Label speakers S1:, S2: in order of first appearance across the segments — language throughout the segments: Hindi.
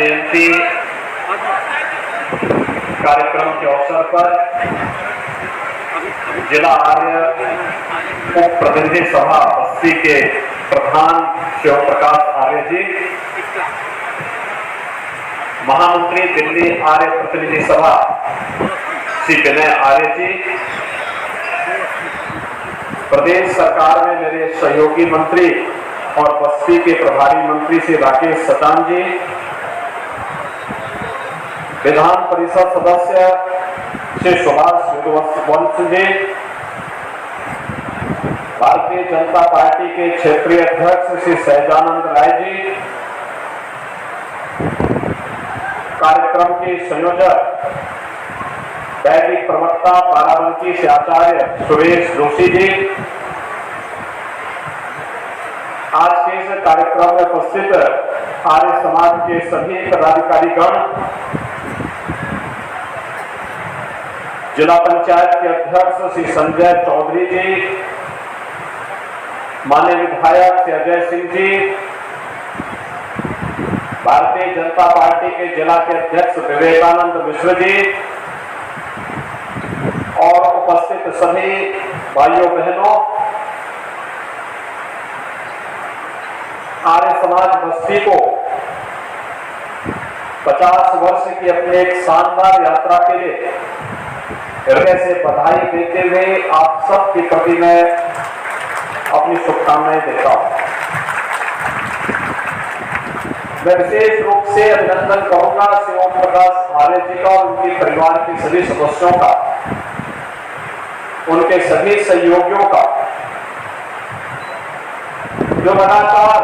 S1: जयंती कार्यक्रम के अवसर पर जिला आर्य उप प्रतिनिधि सभा बस्ती के प्रधान शिव प्रकाश आर्य जी, महामंत्री दिल्ली आर्य प्रतिनिधि सभा श्री विनय आर्य जी, प्रदेश सरकार में मेरे सहयोगी मंत्री और बस्ती के प्रभारी मंत्री श्री राकेश सचान जी, विधान परिषद सदस्य श्री सुभाष वंश जी, भारतीय जनता पार्टी के क्षेत्रीय अध्यक्ष श्री सहजानंद राय जी, कार्यक्रम के संयोजक वैदिक प्रवक्ता बाराबंकी से आचार्य सुरेश जोशी जी, आज के इस कार्यक्रम में उपस्थित आर्य समाज के सभी पदाधिकारीगण, जिला पंचायत के अध्यक्ष श्री संजय चौधरी जी, माननीय विधायक श्री अजय सिंह जी, भारतीय जनता पार्टी के जिला के अध्यक्ष विवेकानंद मिश्र जी और उपस्थित सभी भाइयों बहनों, आर्य समाज बस्ती को 50 वर्ष की अपने एक शानदार यात्रा के लिए हृदय से बधाई देते हुए आप सबके प्रति मैं अपनी शुभकामनाएं देता हूं। मैं विशेष रूप से अभिनंदन करूंगा श्री ओम प्रकाश आर्य जी का और उनके परिवार के सभी सदस्यों का, उनके सभी सहयोगियों का, जो लगातार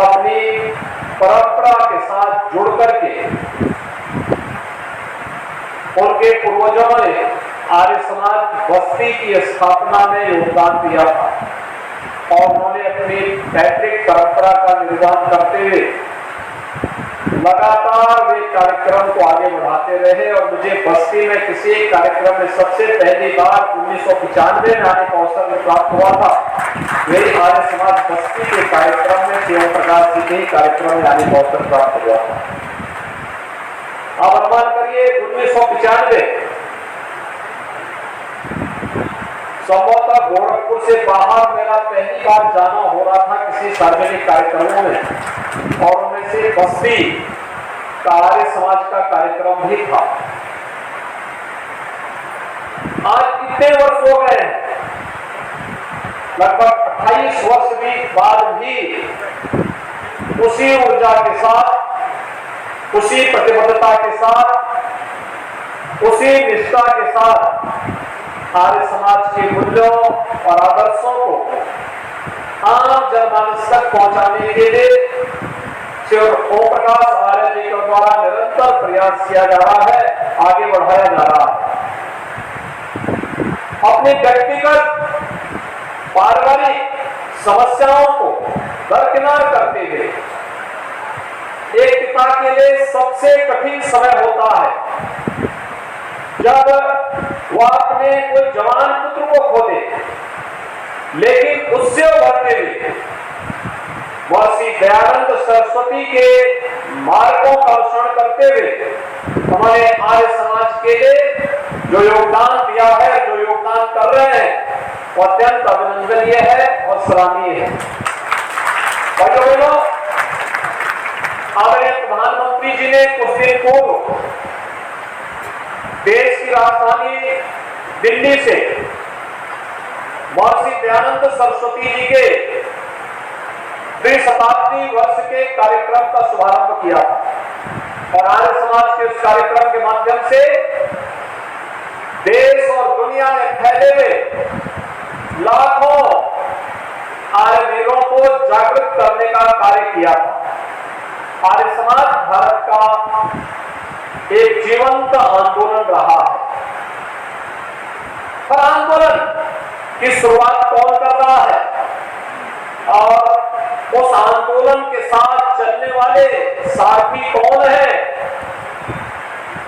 S1: अपनी परंपरा के साथ जुड़ करके उनके पूर्वजों ने आर्य समाज बस्ती की स्थापना में योगदान दिया था और उन्होंने अपनी पैतृक परंपरा का निर्वहन करते हुए लगातार वे कार्यक्रम को आगे बढ़ाते रहे और मुझे बस्ती में किसी एक कार्यक्रम में सबसे पहली बार 1995 में आने का अवसर प्राप्त हुआ था। मेरी आर्य समाज बस्ती के कार्यक्रम में शिव प्रकाश जी के ही कार्यक्रम में आने का अवसर प्राप्त हुआ था। आप अनुमान करिए 1995 संभवतः गोरखपुर से बाहर मेरा पहली बार जाना हो रहा था किसी सार्वजनिक कार्यक्रमों में और उनमें से बस्ती का आर्य समाज का कार्यक्रम भी था। आज कितने वर्ष हो गए हैं, लगभग 28 वर्ष भी बाद भी उसी ऊर्जा के साथ, उसी प्रतिबद्धता के साथ, उसी निष्ठा के साथ आर्य समाज के मूल्यों और आदर्शों को आम जनमानस तक पहुंचाने के लिए श्री ओम प्रकाश आर्य जी के द्वारा निरंतर प्रयास किया जा रहा है, आगे बढ़ाया जा रहा है। अपनी व्यक्तिगत पारिवारिक समस्याओं को दरकिनार करते हुए एक पिता के लिए सबसे कठिन समय होता है जब वह अपने कोई जवान पुत्र को खो दे, लेकिन उससे उभरते हुए महर्षि दयानंद सरस्वती के मार्गों का अनुसरण करते हुए हमारे आर्य समाज के लिए जो योगदान दिया है, जो योगदान कर रहे हैं, वो अत्यंत अभिनंदनीय है और सराहनीय है। भाइयों बहनों, आदरणीय प्रधानमंत्री जी ने कुछ दिन पूर्व देश की राजधानी दिल्ली से महर्षि दयानंद सरस्वती जी के त्रिशताब्दी वर्ष के कार्यक्रम का शुभारंभ किया था और आर्य समाज के उस कार्यक्रम के माध्यम से देश और दुनिया में फैले हुए लाखों आर्य वीरों को जागृत करने का कार्य किया था। आर्य समाज भारत का एक जीवंत आंदोलन रहा है। पर आंदोलन की शुरुआत कौन कर रहा है और उस आंदोलन के साथ चलने वाले साथी कौन है?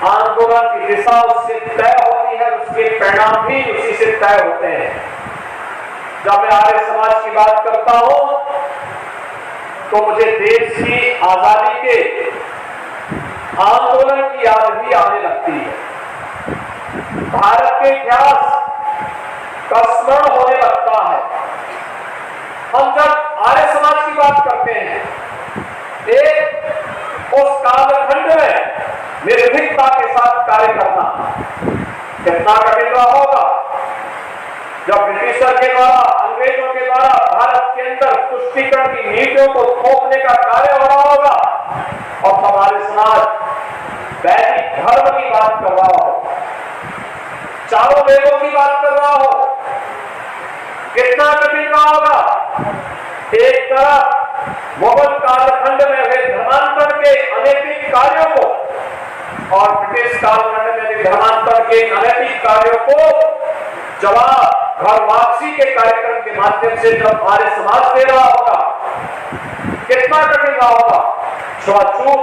S1: आंदोलन की दिशा उससे तय होती है, उसके परिणाम भी उसी से तय होते हैं। जब मैं आर्य समाज की बात करता हूं तो मुझे देश की आजादी के आंदोलन की याद भी आने लगती है। भारत के इतिहास का स्मरण होने लगता है। हम जब आर्य समाज की बात करते हैं, एक उस कालखंड में निर्भीकता के साथ कार्य करना कितना कठिन रहा होगा। जब ब्रिटिशर के द्वारा, अंग्रेजों के द्वारा भारत के अंदर तुष्टीकरण की नीतियों को थोपने का कार्य हो रहा होगा और हमारे समाज वैदिक धर्म की बात कर रहा हो, चारों वेदों की बात कर रहा हो, कितना कठिन रहा होगा। एक तरफ मुगल कालखंड में हुए धर्मांतरण के अनैतिक कार्यों को और ब्रिटिश कालखंड में धर्मांतरण के अनैतिक कार्यों को जवाब घर वापसी के कार्यक्रम के माध्यम से जब आर्य समाज दे रहा होगा, कितना कठिन रहा होगा। छुआछूत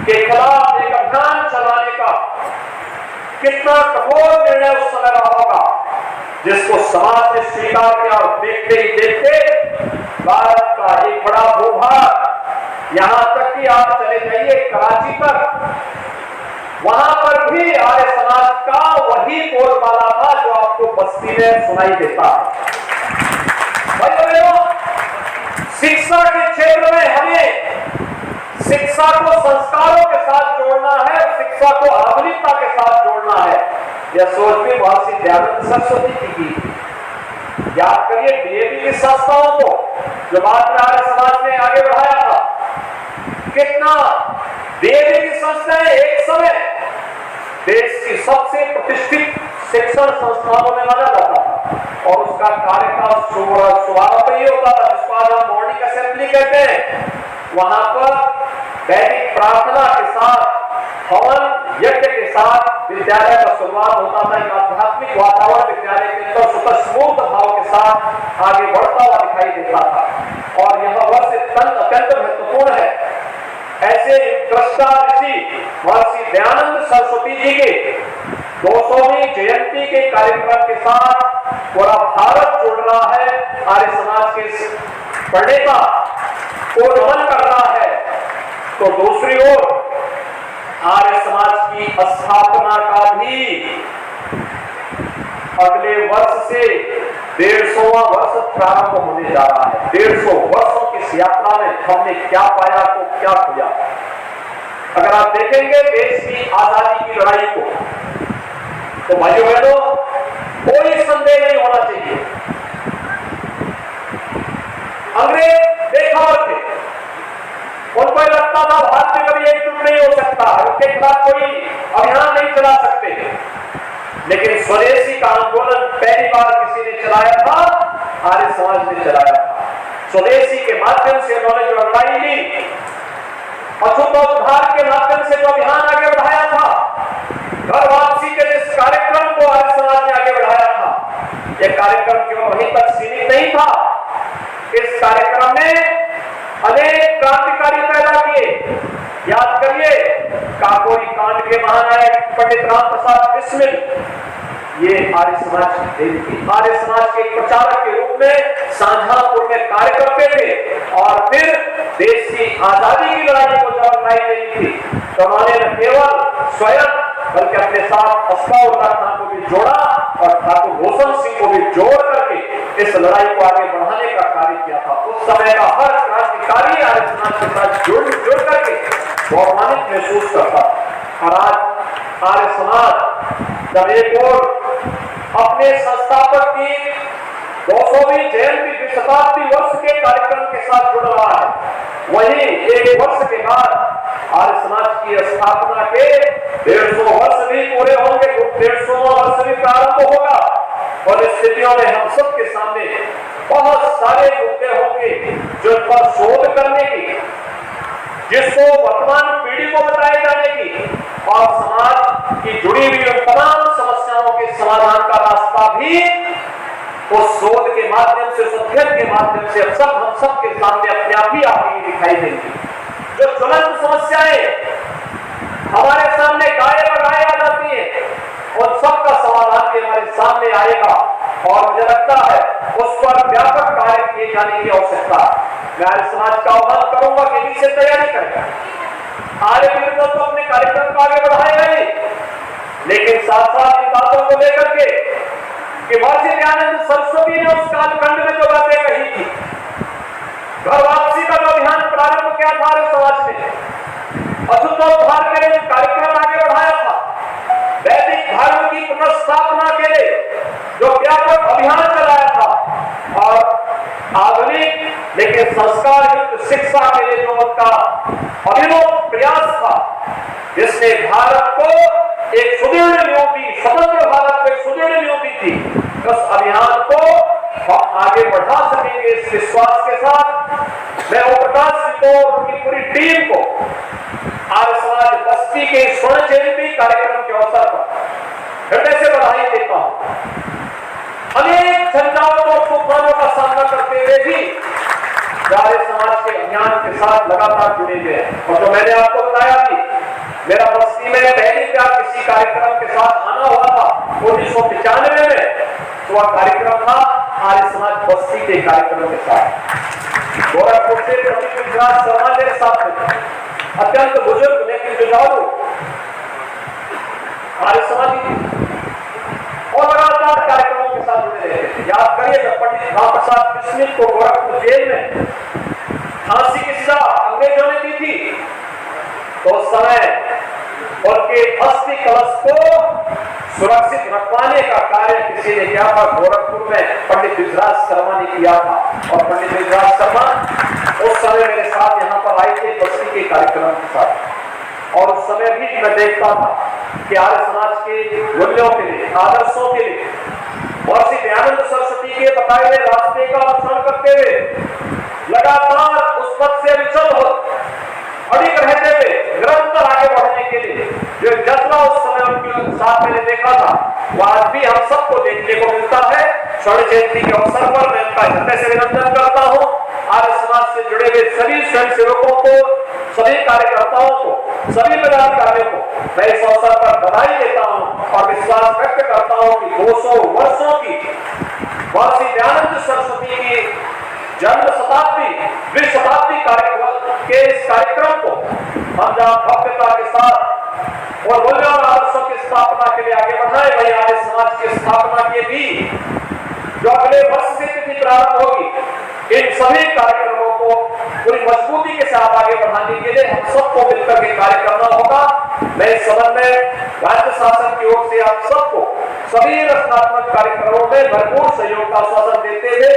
S1: के खिलाफ एक अभियान चलाने का कितना कठोर निर्णय उस समय रहा होगा, जिसको समाज ने स्वीकार किया और देखते ही देखते भारत का एक बड़ा भूभाग, यहां तक कि आप चले जाइए कराची तक, वहां पर भी आर्य समाज का वही बोलबाला था जो आपको बस्ती में सुनाई देता है। शिक्षा के क्षेत्र में हमें शिक्षा को संस्कारों के साथ जोड़ना है, शिक्षा को आधुनिकता के साथ जोड़ना है। यह सोच भी महर्षि दयानंद सरस्वती की थी। याद करिए डीएवी की संस्थाओं को जो बाद में आर्य समाज ने आगे बढ़ाया था, कितना डीएवी की संस्थाएं एक समय देश की सबसे प्रतिष्ठित शिक्षण संस्थानों में माना जाता था और उसका कार्य का शुभारंभ ही होता था, जिसको आज हम मॉर्निंग असेंबली कहते हैं। वहां पर वैदिक प्रार्थना के साथ, हवन यज्ञ के साथ विद्यालय का शुरुआत होता था। एक आध्यात्मिक वातावरण विद्यालय के अंदर स्वतःस्फूर्त भाव के साथ आगे बढ़ता हुआ दिखाई देता था और यह वर्ष अत्यंत महत्वपूर्ण है। ऐसे दृष्टा ऋषि महर्षि दयानंद सरस्वती जी के 200वीं जयंती के कार्यक्रम के साथ पूरा भारत जुड़ रहा है, आर्य समाज के प्रणेता को नमन कर रहा है। तो दूसरी ओर आर्य समाज की स्थापना का भी अगले वर्ष से 150वां वर्ष प्रारंभ होने जा रहा है। 150 वर्षों की इस यात्रा में हमने क्या पाया तो क्या खोया। अगर आप देखेंगे देश की आजादी की लड़ाई को, तो भाइयों बहनों कोई संदेह नहीं होना चाहिए, अंग्रेज बेखबर थे। उनको लगता था भारत में कभी एकजुट नहीं हो सकता, उनके खिलाफ कोई अभियान नहीं चला सकते। लेकिन स्वदेशी का आंदोलन पहली बार किसी ने चलाया था, आर्य समाज ने चलाया था। स्वदेशी के माध्यम से उन्होंने जो लड़ाई ली, अछूतोद्धार के माध्यम से जो अभियान आगे बढ़ाया था, घर वापसी के जिस कार्यक्रम को आर्य समाज ने आगे बढ़ाया था, यह कार्यक्रम केवल वहीं तक सीमित नहीं था। इस कार्यक्रम ने अनेक क्रांतिकारी पैदा किए। याद करिए काकोरी कांड के महानायक पंडित राम प्रसाद बिस्मिल, ये आर्य समाज की देवी थी। आर्य समाज के प्रचारक के रूप में शाहजहांपुर में कार्य करते थे और फिर देश की आजादी की लड़ाई को जब लड़ाई देनी थी तो उन्होंने न केवल स्वयं बल्कि अपने साथ अस्फाउल्लाह खान को भी जोड़ा और ठाकुर रोशन सिंह को भी जोड़ करके इस लड़ाई को आगे बढ़ाने का कार्य किया था। उस समय का हर क्रांतिकारी आर्य समाज के साथ जुड़ करके गौरवान्वित महसूस करता। और आज आर्य समाज जब एक और अपने संस्थापक की 200वीं जयंती शताब्दी वर्ष के कार्यक्रम के साथ जुड़ रहा है, वहीं एक वर्ष के बाद आर्य समाज की स्थापना के 150 वर्ष भी पूरे होंगे, 150वां वर्ष भी प्रारंभ होगा और इस स्थितियों में हम सबके सामने बहुत सारे मुद्दे होंगे जो पर शोध करने की, जिसको वर्तमान पीढ़ी को बताए जाने की और समाज की जुड़ी हुई तमाम समस्याओं के समाधान का रास्ता भी उस शोध के माध्यम से, अध्ययन के माध्यम से हम सबके सामने अपने आप ही आगे दिखाई देंगी। जो ज्वलंत समस्याएं हमारे सामने गाये बगाए आ जाती है, उन सबका समाधान भी हमारे सामने आएगा और मुझे लगता है उस पर व्यापक कार्य किए जाने की आवश्यकता है। मैं आर्य समाज का आह्वान करूंगा कि इसी से तैयारी करें। आर्य बिरदल तो अपने कार्यक्रम को आगे बढ़ाएगा ही, लेकिन साथ साथ इन बातों को लेकर के कि महर्षि दयानंद सरस्वती ने उस कालखंड में जो बातें कही थी, घर वापसी का जो अभियान प्रारंभ किया था आर्य समाज ने, अशुद्धोद्धार के लिए कार्यक्रम आगे बढ़ाया था, वैदिक धर्म की पुनर्स्थापना के लिए जो व्यापक अभियान चलाया था, और आधुनिक लेकिन संस्कार युक्त शिक्षा के लिए जो उनका अभिनव प्रयास था, जिसने भारत को एक सुदृढ़ नींव दी, स्वतंत्र भारत को एक सुदृढ़ नींव दी थी, उस अभियान को हम आगे बढ़ा सकेंगे इस विश्वास के साथ मैं ओम प्रकाश जी को और उनकी पूरी टीम को आर्य समाज बस्ती के स्वर्ण जयंती कार्यक्रम के अवसर पर हृदय से बधाई देता हूं। अनेक झंझावातों और तूफानों का सामना करते हुए भी आर्य समाज के अभियान के साथ लगातार जुड़े हुए हैं। और जो मैंने आपको बताया कि मेरा बस्ती में पहली बार किसी कार्यक्रम के साथ आना हुआ था 1995 में, तो वह कार्यक्रम था आर्य समाज बस्ती के कार्यक्रम के साथ। गोरखपुर से पंडित विश्वनाथ शर्मा मेरे साथ थे, अत्यंत बुजुर्ग लेकिन जुझारू आर्य समाजी, और लगातार कार्यक्रमों के साथ जुड़े रहे थे। याद करिए जब पंडित रामप्रसाद बिस्मिल को गोरखपुर जेल में फांसी की सजा अंग्रेजों ने दी थी, तो उस समय उनके अस्थि कलश को सुरक्षित रखवाने का कार्य किसी ने किया था, गोरखपुर में पंडित विश्वनाथ शर्मा ने किया था। और पंडित विश्वनाथ शर्मा उस समय मेरे साथ यहाँ पर आए थे बस्ती के कार्यक्रम के साथ, और उस समय भी मैं देखता था कि आर्य समाज के मूल्यों के लिए, आदर्शों के लिए महर्षि दयानंद सरस्वती के बताए हुए रास्ते का अनुसरण करते हुए लगातार उस पथ से अविचल हो अड़िग रहते हुए निरंतर आगे बढ़ने के लिए जो जज्बा उस समय उनके साथ मैंने देखा था, वह आज भी हम सबको देखने को मिलता है। स्वर्ण जयंती के अवसर पर मैं उनका हृदय से अभिनंदन करता हूँ। आर्य समाज से जुड़े हुए सभी स्वयं सेवकों को, सभी कार्यकर्ताओं को, सभी पदाधिकारियों को मैं इस अवसर पर बधाई देता हूँ और विश्वास व्यक्त करता हूँ कि 200 वर्षों की महर्षि दयानंद सरस्वती की जन्म शताब्दी, विश्व शताब्दी कार्यक्रम के इस कार्यक्रम को हम जहाँ भव्यता के साथ और मूल्यों और आदर्शों की स्थापना के लिए आगे बढ़ाए, वही आर्य समाज की स्थापना के भी जो अगले वर्ष से तिथि प्रारंभ होगी, इन सभी कार्यक्रमों को पूरी मजबूती के साथ आगे बढ़ाने के लिए हम सबको मिलकर के कार्य करना होगा। मैं इस संबंध में राज्य शासन की ओर से आप सबको सभी रचनात्मक कार्यक्रमों में भरपूर सहयोग का आश्वासन देते हुए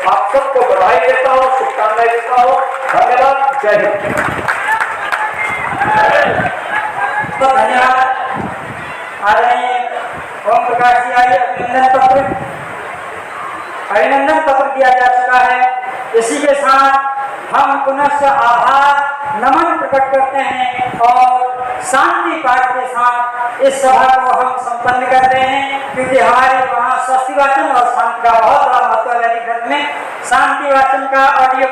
S1: आप सबको बधाई देता हूँ, शुभकामनाएं देता हूँ। धन्यवाद। जय हिंद।
S2: तो धन्यवाद। आदरणीय ओम प्रकाश जी, आइए अभिनंदन पत्र दिया जा चुका है। इसी के साथ हम पुनः आभार नमन प्रकट करते हैं और शांति पाठ के साथ इस सभा को हम संपन्न करते हैं, क्योंकि हमारे वहाँ स्वस्ति वाचन और शांति का बहुत बड़ा महत्व है। वैदिक धर्म में शांति वाचन का ऑडियो